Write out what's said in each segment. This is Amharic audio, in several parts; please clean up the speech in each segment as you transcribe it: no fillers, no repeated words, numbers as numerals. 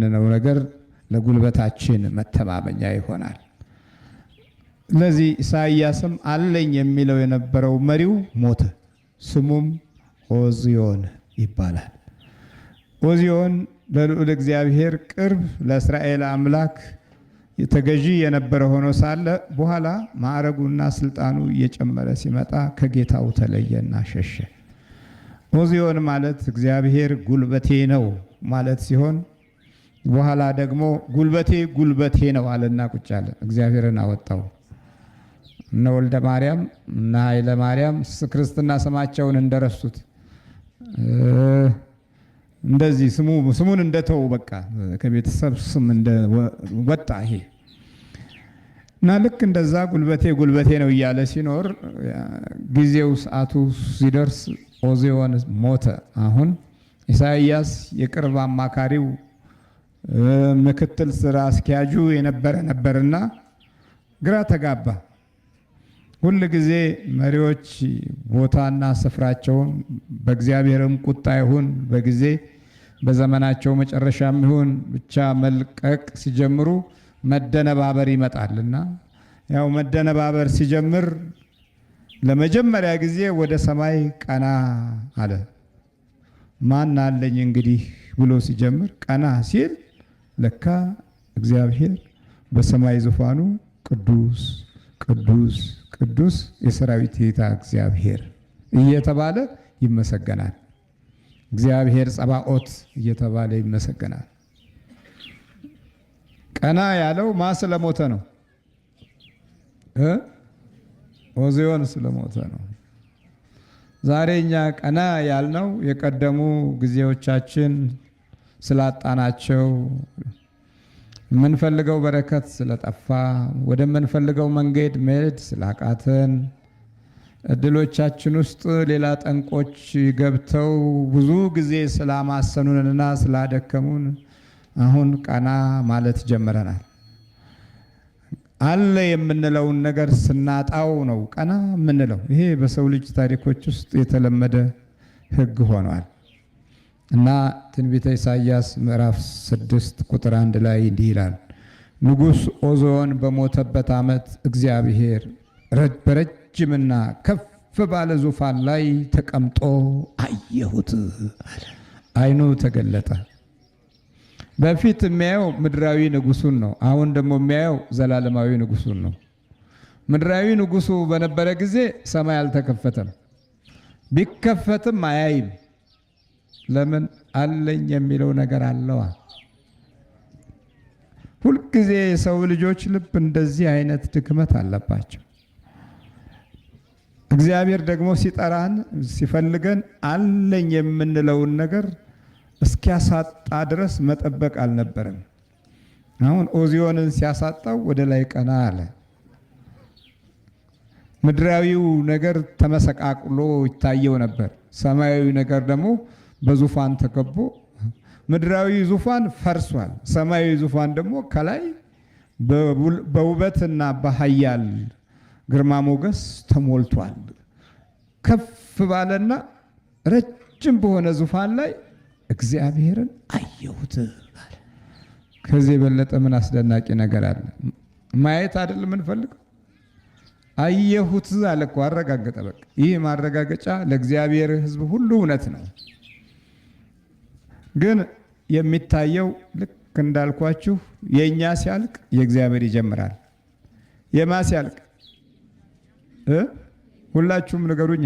ነው ነገር ለጉልበታችን መተማመኛ ይሆናል። ለዚህ ኢሳይያስም አለኝ የሚለው የነበረው መሪው ሞተ። ስሙም ኦዝዮን ይባላል። ኦዝዮን ለልዑል እግዚአብሔር ቅርብ ለእስራኤል አምላክ ተገዢ የነበረ ሆኖ ሳለ በኋላ ማዕረጉና ስልጣኑ እየጨመረ ሲመጣ ከጌታው ተለየና ሸሸ። ኦዝዮን ማለት እግዚአብሔር ጉልበቴ ነው ማለት ሲሆን በኋላ ደግሞ ጉልበቴ ነው አለና ቁጭ አለ። እግዚአብሔርን አወጣው። እነ ወልደ ማርያም እና ኃይለ ማርያም ክርስትና ስማቸውን እንደረሱት እንደዚህ ስሙን እንደተው በቃ ከቤተሰብ ስም እንደወጣ ይሄ እና ልክ እንደዛ ጉልበቴ ነው እያለ ሲኖር ጊዜው ሰዓቱ ሲደርስ ኦዝዮን ሞተ። አሁን ኢሳይያስ የቅርብ አማካሪው ምክትል ስራ አስኪያጁ ነበርና ግራ ተጋባ። ሁል ጊዜ መሪዎች ቦታና ስፍራቸውን በእግዚአብሔርም ቁጣ ይሁን በጊዜ በዘመናቸው መጨረሻም ይሁን ብቻ መልቀቅ ሲጀምሩ መደነባበር ይመጣልና ያው መደነባበር ሲጀምር ለመጀመሪያ ጊዜ ወደ ሰማይ ቀና አለ። ማን አለኝ እንግዲህ ብሎ ሲጀምር ቀና ሲል ለካ እግዚአብሔር በሰማይ ዙፋኑ ቅዱስ ቅዱስ ቅዱስ የሰራዊት ጌታ እግዚአብሔር እየተባለ ይመሰገናል። እግዚአብሔር ጸባኦት እየተባለ ይመሰገናል። ቀና ያለው ማን ስለሞተ ነው? ኦዝዮን ስለሞተ ነው። ዛሬ እኛ ቀና ያልነው የቀደሙ ጊዜዎቻችን ስላጣናቸው የምንፈልገው በረከት ስለጠፋ ወደምንፈልገው መንገድ መሄድ ስላቃተን እድሎቻችን ውስጥ ሌላ ጠንቆች ገብተው ብዙ ጊዜ ስላማሰኑንና ስላደከሙን አሁን ቀና ማለት ጀምረናል። አለ የምንለውን ነገር ስናጣው ነው ቀና የምንለው። ይሄ በሰው ልጅ ታሪኮች ውስጥ የተለመደ ሕግ ሆኗል እና ትንቢተ ኢሳይያስ ምዕራፍ 6 ቁጥር 1 ላይ እንዲህ ይላል። ንጉሥ ኦዝዮን በሞተበት ዓመት እግዚአብሔር በረጅምና ከፍ ባለ ዙፋን ላይ ተቀምጦ አየሁት። ዓይኑ ተገለጠ። በፊት የሚያየው ምድራዊ ንጉሱን ነው። አሁን ደግሞ የሚያየው ዘላለማዊ ንጉሱን ነው። ምድራዊ ንጉሱ በነበረ ጊዜ ሰማይ አልተከፈተም። ቢከፈትም አያይም። ለምን? አለኝ የሚለው ነገር አለዋ። ሁልጊዜ የሰው ልጆች ልብ እንደዚህ አይነት ድክመት አለባቸው። እግዚአብሔር ደግሞ ሲጠራን ሲፈልገን አለኝ የምንለውን ነገር እስኪያሳጣ ድረስ መጠበቅ አልነበረም። አሁን ኦዝዮንን ሲያሳጣው ወደ ላይ ቀና አለ። ምድራዊው ነገር ተመሰቃቅሎ ይታየው ነበር። ሰማያዊ ነገር ደግሞ በዙፋን ተከቦ ምድራዊ ዙፋን ፈርሷል። ሰማያዊ ዙፋን ደግሞ ከላይ በውበትና በኃያል ግርማ ሞገስ ተሞልቷል። ከፍ ባለና ረጅም በሆነ ዙፋን ላይ እግዚአብሔርን አየሁት። ከዚህ የበለጠ ምን አስደናቂ ነገር አለ? ማየት አይደል የምንፈልገው? አየሁት አለ እኮ አረጋገጠ። በቃ ይህ ማረጋገጫ ለእግዚአብሔር ሕዝብ ሁሉ እውነት ነው። ግን የሚታየው ልክ እንዳልኳችሁ የእኛ ሲያልቅ የእግዚአብሔር ይጀምራል። የማ ሲያልቅ ሁላችሁም ንገሩኛ።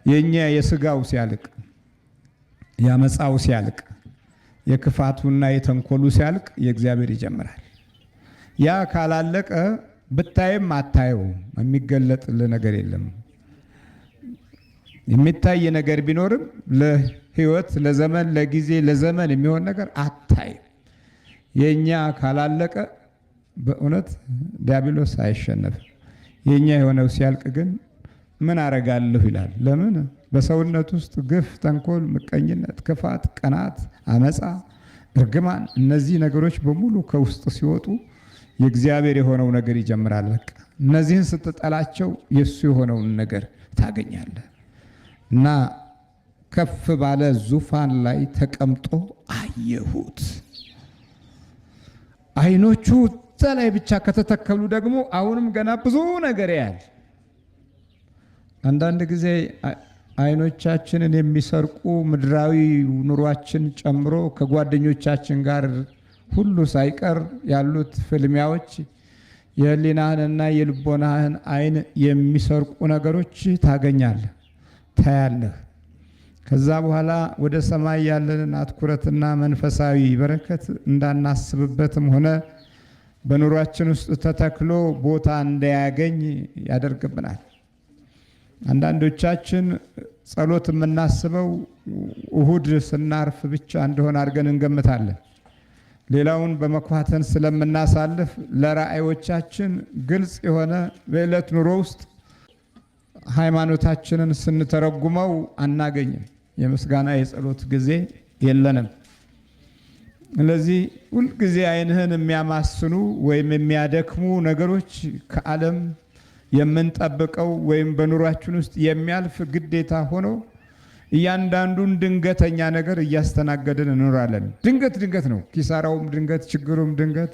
የእኛ የስጋው ሲያልቅ፣ ያመፃው ሲያልቅ፣ የክፋቱና የተንኮሉ ሲያልቅ የእግዚአብሔር ይጀምራል። ያ ካላለቀ ብታይም አታየውም። የሚገለጥልህ ነገር የለም። የሚታይ ነገር ቢኖርም ለህይወት፣ ለዘመን፣ ለጊዜ፣ ለዘመን የሚሆን ነገር አታይም። የኛ ካላለቀ በእውነት ዲያብሎስ አይሸነፍም። የኛ የሆነው ሲያልቅ ግን ምን አረጋለሁ ይላል። ለምን? በሰውነት ውስጥ ግፍ፣ ተንኮል፣ ምቀኝነት፣ ክፋት፣ ቅናት፣ አመፃ፣ እርግማን እነዚህ ነገሮች በሙሉ ከውስጥ ሲወጡ የእግዚአብሔር የሆነው ነገር ይጀምራል። በቃ እነዚህን ስትጠላቸው የሱ የሆነውን ነገር ታገኛለህ። እና ከፍ ባለ ዙፋን ላይ ተቀምጦ አየሁት። ዓይኖቹ እዛ ላይ ብቻ ከተተከሉ ደግሞ አሁንም ገና ብዙ ነገር ያያል። አንዳንድ ጊዜ ዓይኖቻችንን የሚሰርቁ ምድራዊ ኑሯችን ጨምሮ ከጓደኞቻችን ጋር ሁሉ ሳይቀር ያሉት ፍልሚያዎች የህሊናህንና የልቦናህን ዓይን የሚሰርቁ ነገሮች ታገኛለህ፣ ታያለህ። ከዛ በኋላ ወደ ሰማይ ያለንን አትኩረትና መንፈሳዊ በረከት እንዳናስብበትም ሆነ በኑሯችን ውስጥ ተተክሎ ቦታ እንዳያገኝ ያደርግብናል። አንዳንዶቻችን ጸሎት የምናስበው እሁድ ስናርፍ ብቻ እንደሆነ አድርገን እንገምታለን። ሌላውን በመኳተን ስለምናሳልፍ ለራእዮቻችን ግልጽ የሆነ በዕለት ኑሮ ውስጥ ሃይማኖታችንን ስንተረጉመው አናገኝም። የምስጋና የጸሎት ጊዜ የለንም። ስለዚህ ሁልጊዜ ዓይንህን የሚያማስኑ ወይም የሚያደክሙ ነገሮች ከዓለም የምንጠብቀው ወይም በኑሯችን ውስጥ የሚያልፍ ግዴታ ሆኖ እያንዳንዱን ድንገተኛ ነገር እያስተናገድን እንኖራለን። ድንገት ነው። ኪሳራውም ድንገት፣ ችግሩም ድንገት፣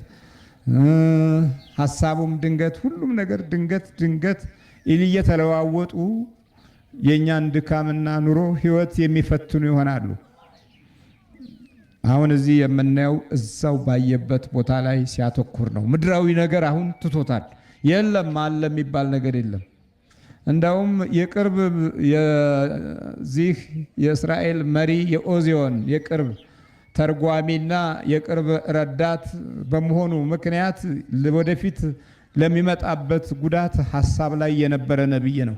ሀሳቡም ድንገት፣ ሁሉም ነገር ድንገት እየተለዋወጡ የእኛን ድካምና ኑሮ ህይወት የሚፈትኑ ይሆናሉ። አሁን እዚህ የምናየው እዛው ባየበት ቦታ ላይ ሲያተኩር ነው። ምድራዊ ነገር አሁን ትቶታል። የለም አለ የሚባል ነገር የለም። እንዳውም የቅርብ የዚህ የእስራኤል መሪ የኦዚዮን የቅርብ ተርጓሚና የቅርብ ረዳት በመሆኑ ምክንያት ወደፊት ለሚመጣበት ጉዳት ሐሳብ ላይ የነበረ ነብይ ነው።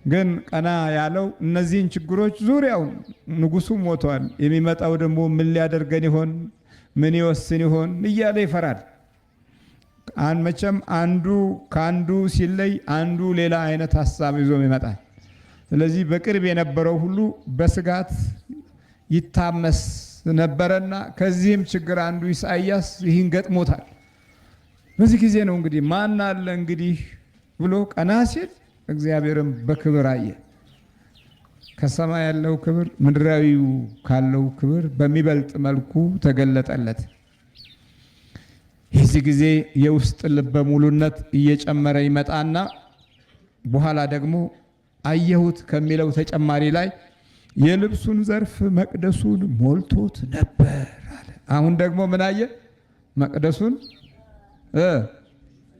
ግን ቀና ያለው እነዚህን ችግሮች ዙሪያውን ንጉሱ ሞቷል፣ የሚመጣው ደግሞ ምን ሊያደርገን ይሆን፣ ምን ይወስን ይሆን እያለ ይፈራል። መቼም አንዱ ከአንዱ ሲለይ አንዱ ሌላ አይነት ሐሳብ ይዞ ይመጣል። ስለዚህ በቅርብ የነበረው ሁሉ በስጋት ይታመስ ነበረና ከዚህም ችግር አንዱ ኢሳይያስ ይህን ገጥሞታል። በዚህ ጊዜ ነው እንግዲህ ማን አለ እንግዲህ ብሎ ቀና ሲል እግዚአብሔርም በክብር አየ። ከሰማይ ያለው ክብር ምድራዊው ካለው ክብር በሚበልጥ መልኩ ተገለጠለት። የዚህ ጊዜ የውስጥ ልበ ሙሉነት እየጨመረ ይመጣና በኋላ ደግሞ አየሁት ከሚለው ተጨማሪ ላይ የልብሱን ዘርፍ መቅደሱን ሞልቶት ነበር አለ። አሁን ደግሞ ምን አየ?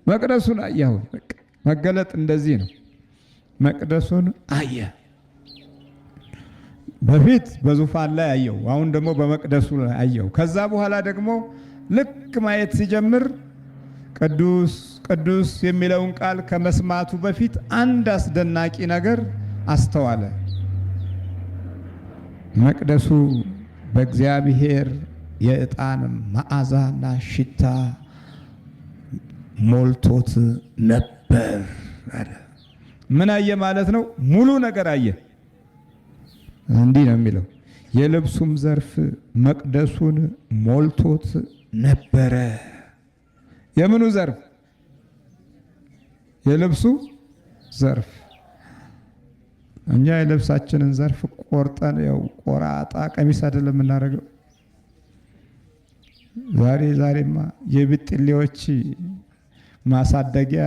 መቅደሱን አየሁ። መገለጥ እንደዚህ ነው። መቅደሱን አየ። በፊት በዙፋን ላይ አየው፣ አሁን ደግሞ በመቅደሱ ላይ አየው። ከዛ በኋላ ደግሞ ልክ ማየት ሲጀምር ቅዱስ ቅዱስ የሚለውን ቃል ከመስማቱ በፊት አንድ አስደናቂ ነገር አስተዋለ። መቅደሱ በእግዚአብሔር የዕጣን መዓዛና ሽታ ሞልቶት ነበር አለ። ምን አየ ማለት ነው? ሙሉ ነገር አየ። እንዲህ ነው የሚለው፣ የልብሱም ዘርፍ መቅደሱን ሞልቶት ነበረ። የምኑ ዘርፍ? የልብሱ ዘርፍ። እኛ የልብሳችንን ዘርፍ ቆርጠን ያው ቆራጣ ቀሚስ አይደለም የምናደርገው። ዛሬማ የብጥሌዎች ማሳደጊያ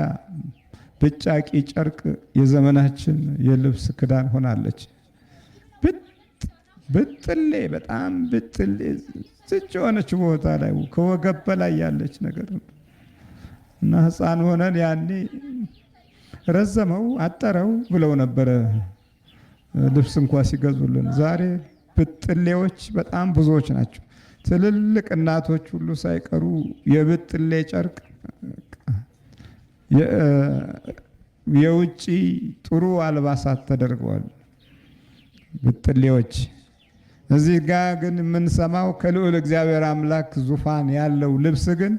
ብጫቂ ጨርቅ የዘመናችን የልብስ ክዳን ሆናለች። ብጥሌ በጣም ብጥሌ ዝጭ የሆነች ቦታ ላይ ከወገብ በላይ ያለች ነገር እና ሕፃን ሆነን ያኔ ረዘመው አጠረው ብለው ነበረ ልብስ እንኳ ሲገዙልን። ዛሬ ብጥሌዎች በጣም ብዙዎች ናቸው። ትልልቅ እናቶች ሁሉ ሳይቀሩ የብጥሌ ጨርቅ የውጪ ጥሩ አልባሳት ተደርገዋል ብጥሌዎች። እዚህ ጋር ግን የምንሰማው ከልዑል እግዚአብሔር አምላክ ዙፋን ያለው ልብስ ግን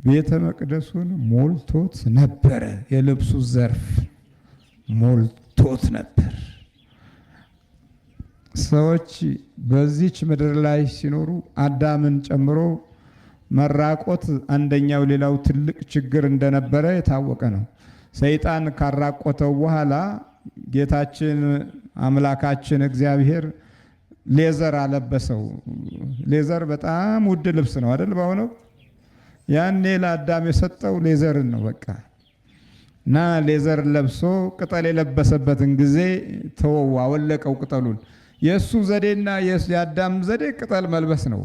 ቤተ መቅደሱን ሞልቶት ነበረ። የልብሱ ዘርፍ ሞልቶት ነበር። ሰዎች በዚች ምድር ላይ ሲኖሩ አዳምን ጨምሮ መራቆት አንደኛው ሌላው ትልቅ ችግር እንደነበረ የታወቀ ነው። ሰይጣን ካራቆተው በኋላ ጌታችን አምላካችን እግዚአብሔር ሌዘር አለበሰው። ሌዘር በጣም ውድ ልብስ ነው አይደል? በአሁኑ ያኔ ለአዳም የሰጠው ሌዘርን ነው በቃ። እና ሌዘር ለብሶ ቅጠል የለበሰበትን ጊዜ ተወው፣ አወለቀው ቅጠሉን። የእሱ ዘዴና የአዳም ዘዴ ቅጠል መልበስ ነው።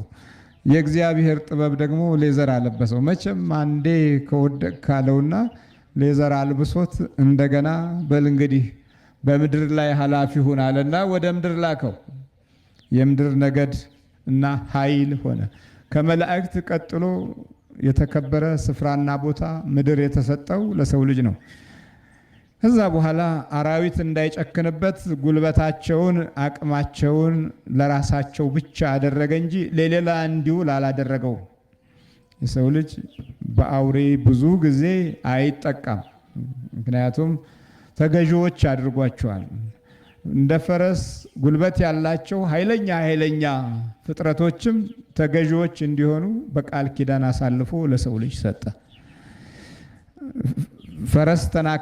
የእግዚአብሔር ጥበብ ደግሞ ሌዘር አለበሰው። መቼም አንዴ ከወደቅ ካለውና ሌዘር አልብሶት እንደገና በል እንግዲህ በምድር ላይ ኃላፊ ሁን አለና ወደ ምድር ላከው። የምድር ነገድ እና ኃይል ሆነ። ከመላእክት ቀጥሎ የተከበረ ስፍራና ቦታ ምድር የተሰጠው ለሰው ልጅ ነው። ከዛ በኋላ አራዊት እንዳይጨክንበት ጉልበታቸውን፣ አቅማቸውን ለራሳቸው ብቻ አደረገ እንጂ ለሌላ እንዲውል አላደረገው። የሰው ልጅ በአውሬ ብዙ ጊዜ አይጠቃም። ምክንያቱም ተገዢዎች አድርጓቸዋል። እንደ ፈረስ ጉልበት ያላቸው ኃይለኛ ፍጥረቶችም ተገዢዎች እንዲሆኑ በቃል ኪዳን አሳልፎ ለሰው ልጅ ሰጠ። ፈረስ ተናካ